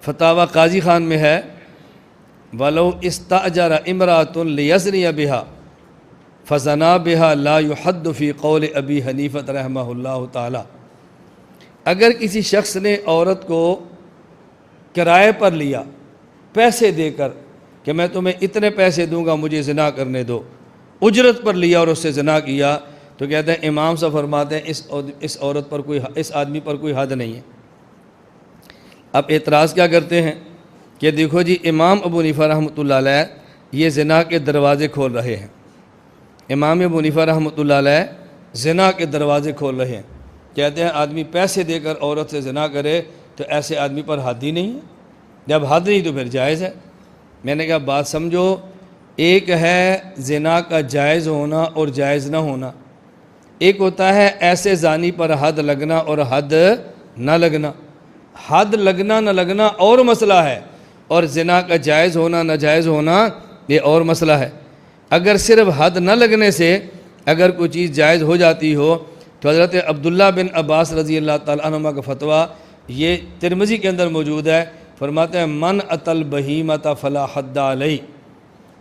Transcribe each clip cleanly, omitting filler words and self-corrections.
فتاوی قاضی خان میں ہے، وَلَوْ اسْتَأْجَرَ امْرَأَةٌ لِيَزْنِيَ بِهَا فَزَنَا بِهَا لَا يُحَدُّ فِي قَوْلِ ابی حنیفہ رحمہ اللہ تعالی۔ اگر کسی شخص نے عورت کو کرائے پر لیا، پیسے دے کر کہ میں تمہیں اتنے پیسے دوں گا مجھے زنا کرنے دو، اجرت پر لیا اور اس سے زنا کیا، تو کہتے ہیں امام صاحب فرماتے ہیں اس عورت پر اس آدمی پر کوئی حد نہیں ہے۔ اب اعتراض کیا کرتے ہیں کہ دیکھو جی امام ابو حنیفہ رحمۃ اللہ علیہ یہ زنا کے دروازے کھول رہے ہیں، امام ابو حنیفہ رحمۃ اللہ علیہ زنا کے دروازے کھول رہے ہیں، کہتے ہیں آدمی پیسے دے کر عورت سے زنا کرے تو ایسے آدمی پر حد ہی نہیں ہے، جب حد نہیں تو پھر جائز ہے۔ میں نے کہا بات سمجھو، ایک ہے زنا کا جائز ہونا اور جائز نہ ہونا، ایک ہوتا ہے ایسے زانی پر حد لگنا اور حد نہ لگنا۔ حد لگنا نہ لگنا اور مسئلہ ہے، اور زنا کا جائز ہونا ناجائز ہونا یہ اور مسئلہ ہے۔ اگر صرف حد نہ لگنے سے اگر کوئی چیز جائز ہو جاتی ہو تو حضرت عبداللہ بن عباس رضی اللہ تعالیٰ عنہما کا فتویٰ یہ ترمذی کے اندر موجود ہے، فرماتے ہیں من اتل بہیمۃ فلا حد علیہ،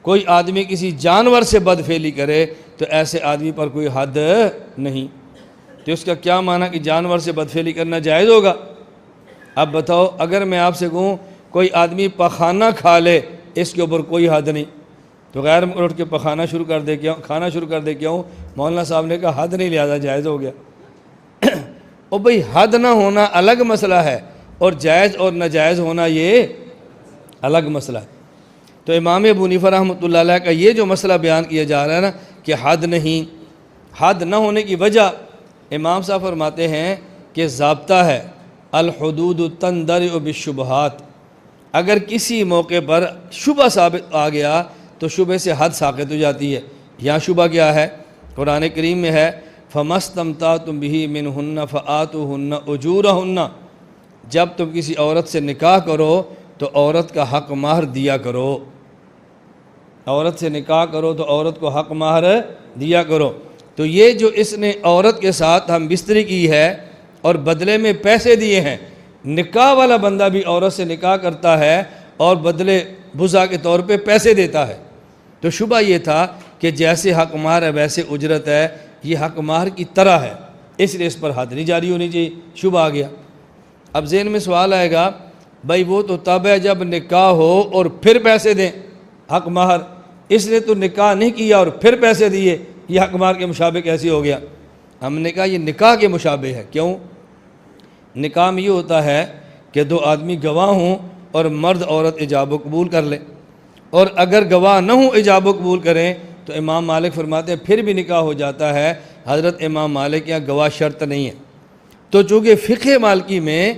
کوئی آدمی کسی جانور سے بدفعلی کرے تو ایسے آدمی پر کوئی حد نہیں۔ تو اس کا کیا معنی کہ جانور سے بدفعلی کرنا جائز ہوگا؟ اب بتاؤ اگر میں آپ سے کہوں کوئی آدمی پخانہ کھا لے اس کے اوپر کوئی حد نہیں، تو غیر اٹھ کے پخانہ شروع کر دے کیوں، کھانا شروع کر دے کیوں؟ مولانا صاحب نے کہا حد نہیں لہذا جائز ہو گیا۔ اور بھئی حد نہ ہونا الگ مسئلہ ہے اور جائز اور ناجائز ہونا یہ الگ مسئلہ ہے۔ تو امام ابو حنیفہ رحمۃ اللہ علیہ کا یہ جو مسئلہ بیان کیا جا رہا ہے نا کہ حد نہیں، حد نہ ہونے کی وجہ امام صاحب فرماتے ہیں کہ ضابطہ ہے الحدود تندرع بالشبہات، اگر کسی موقع پر شبہ ثابت آ گیا تو شبہ سے حد ساقط ہو جاتی ہے۔ یہاں شبہ کیا ہے؟ قرآن کریم میں ہے فَمَسْتَمْتَعْتُمْ بِهِ مِنْهُنَّ فَآتُوهُنَّ أُجُورَهُنَّ، جب تم کسی عورت سے نکاح کرو تو عورت کا حق مہر دیا کرو، عورت سے نکاح کرو تو عورت کو حق مہر دیا کرو۔ تو یہ جو اس نے عورت کے ساتھ ہم بستری کی ہے اور بدلے میں پیسے دیے ہیں، نکاح والا بندہ بھی عورت سے نکاح کرتا ہے اور بدلے بزا کے طور پہ پیسے دیتا ہے، تو شبہ یہ تھا کہ جیسے حق مہر ہے ویسے اجرت ہے، یہ حق مہر کی طرح ہے، اس لیے اس پر حد نہیں جاری ہونی چاہیے، شبہ آ گیا۔ اب ذہن میں سوال آئے گا بھائی وہ تو تب ہے جب نکاح ہو اور پھر پیسے دیں حق مہر، اس نے تو نکاح نہیں کیا اور پھر پیسے دیے، یہ حق مہر کے مشابہ کیسے ہو گیا؟ ہم نے کہا یہ نکاح کے مشابہ ہے۔ کیوں؟ نکاح میں یہ ہوتا ہے کہ دو آدمی گواہ ہوں اور مرد عورت ایجاب و قبول کر لیں، اور اگر گواہ نہ ہوں ایجاب و قبول کریں تو امام مالک فرماتے ہیں پھر بھی نکاح ہو جاتا ہے۔ حضرت امام مالک یہاں گواہ شرط نہیں ہے، تو چونکہ فقہ مالکی میں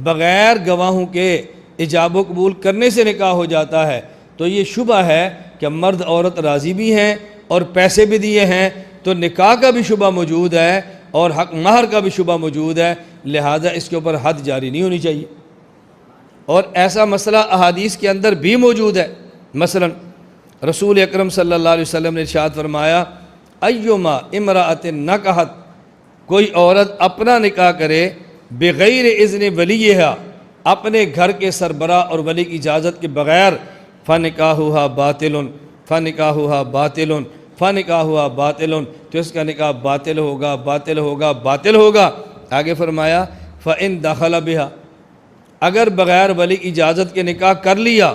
بغیر گواہوں کے ایجاب و قبول کرنے سے نکاح ہو جاتا ہے، تو یہ شبہ ہے کہ مرد عورت راضی بھی ہیں اور پیسے بھی دیے ہیں، تو نکاح کا بھی شبہ موجود ہے اور حق مہر کا بھی شبہ موجود ہے، لہذا اس کے اوپر حد جاری نہیں ہونی چاہیے۔ اور ایسا مسئلہ احادیث کے اندر بھی موجود ہے، مثلا رسول اکرم صلی اللہ علیہ وسلم نے ارشاد فرمایا ایما امرأۃ نکحت، کوئی عورت اپنا نکاح کرے بغیر اذن ولیہا، اپنے گھر کے سربراہ اور ولی کی اجازت کے بغیر، فنکاحھا باطل فنکاحھا باطل فنکاحھا باطل، تو اس کا نکاح باطل ہوگا باطل ہوگا باطل ہوگا۔ آگے فرمایا فإن دخل بها، اگر بغیر ولی کی اجازت کے نکاح کر لیا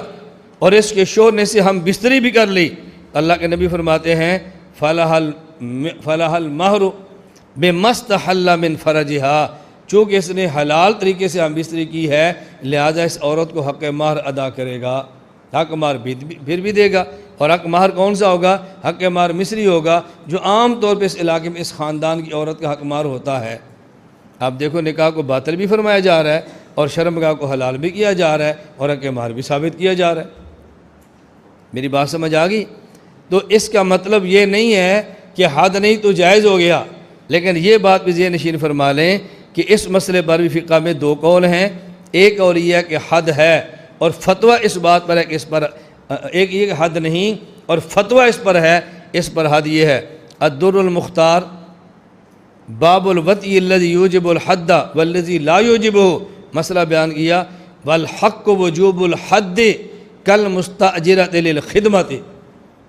اور اس کے شوہر نے سے ہم بستری بھی کر لی، اللہ کے نبی فرماتے ہیں فلہ المہر بما استحل من فرجہا، چونکہ اس نے حلال طریقے سے ہم بستری کی ہے لہذا اس عورت کو حق مہر ادا کرے گا، حق مہر پھر بھی دے گا۔ اور حق مہر کون سا ہوگا؟ حق مہر مصری ہوگا، جو عام طور پہ اس علاقے میں اس خاندان کی عورت کا حق مہر ہوتا ہے۔ آپ دیکھو نکاح کو باطل بھی فرمایا جا رہا ہے اور شرمگاہ کو حلال بھی کیا جا رہا ہے اور حق مہر بھی ثابت کیا جا رہا ہے۔ میری بات سمجھ آ گئی؟ تو اس کا مطلب یہ نہیں ہے کہ حد نہیں تو جائز ہو گیا، لیکن یہ بات بھی ذہن نشین فرما لیں کہ اس مسئلے پر بھی فقہ میں دو قول ہیں، ایک قول یہ ہے کہ حد ہے اور فتویٰ اس بات پر ہے کہ اس پر ایک یہ کہ حد نہیں اور فتویٰ اس پر ہے، اس پر حد یہ ہے۔ الدر المختار باب الوطی الذی یوجب الحد والذی لا یوجبہ، مسئلہ بیان کیا والحق وجوب الحد کالمستأجرۃ للخدمۃ،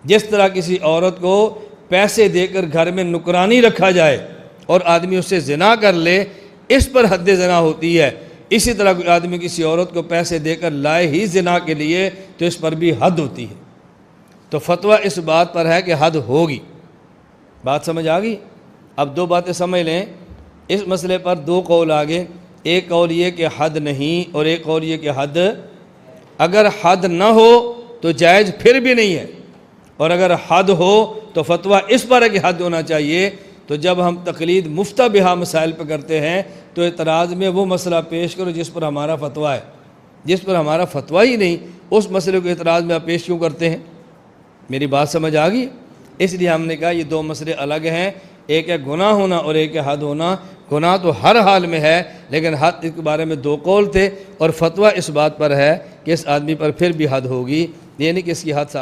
جس طرح کسی عورت کو پیسے دے کر گھر میں نکرانی رکھا جائے اور آدمی اس سے زنا کر لے، اس پر حد زنا ہوتی ہے، اسی طرح کوئی آدمی کسی عورت کو پیسے دے کر لائے ہی زنا کے لیے تو اس پر بھی حد ہوتی ہے۔ تو فتویٰ اس بات پر ہے کہ حد ہوگی۔ بات سمجھ آ گئی؟ اب دو باتیں سمجھ لیں، اس مسئلے پر دو قول آگے، ایک قول یہ کہ حد نہیں، اور ایک قول یہ کہ حد، اگر حد نہ ہو تو جائز پھر بھی نہیں ہے، اور اگر حد ہو تو فتویٰ اس پر ہے کہ حد ہونا چاہیے۔ تو جب ہم تقلید مفتہ بہا مسائل پہ کرتے ہیں تو اعتراض میں وہ مسئلہ پیش کرو جس پر ہمارا فتویٰ ہے، جس پر ہمارا فتویٰ ہی نہیں اس مسئلے کو اعتراض میں آپ پیش کیوں کرتے ہیں؟ میری بات سمجھ آ گئی؟ اس لیے ہم نے کہا یہ دو مسئلے الگ ہیں، ایک ہے گناہ ہونا اور ایک ہے حد ہونا۔ گناہ تو ہر حال میں ہے، لیکن حد کے بارے میں دو قول تھے، اور فتویٰ اس بات پر ہے کہ اس آدمی پر پھر بھی حد ہوگی، یہ نہیں کہ اس کی حد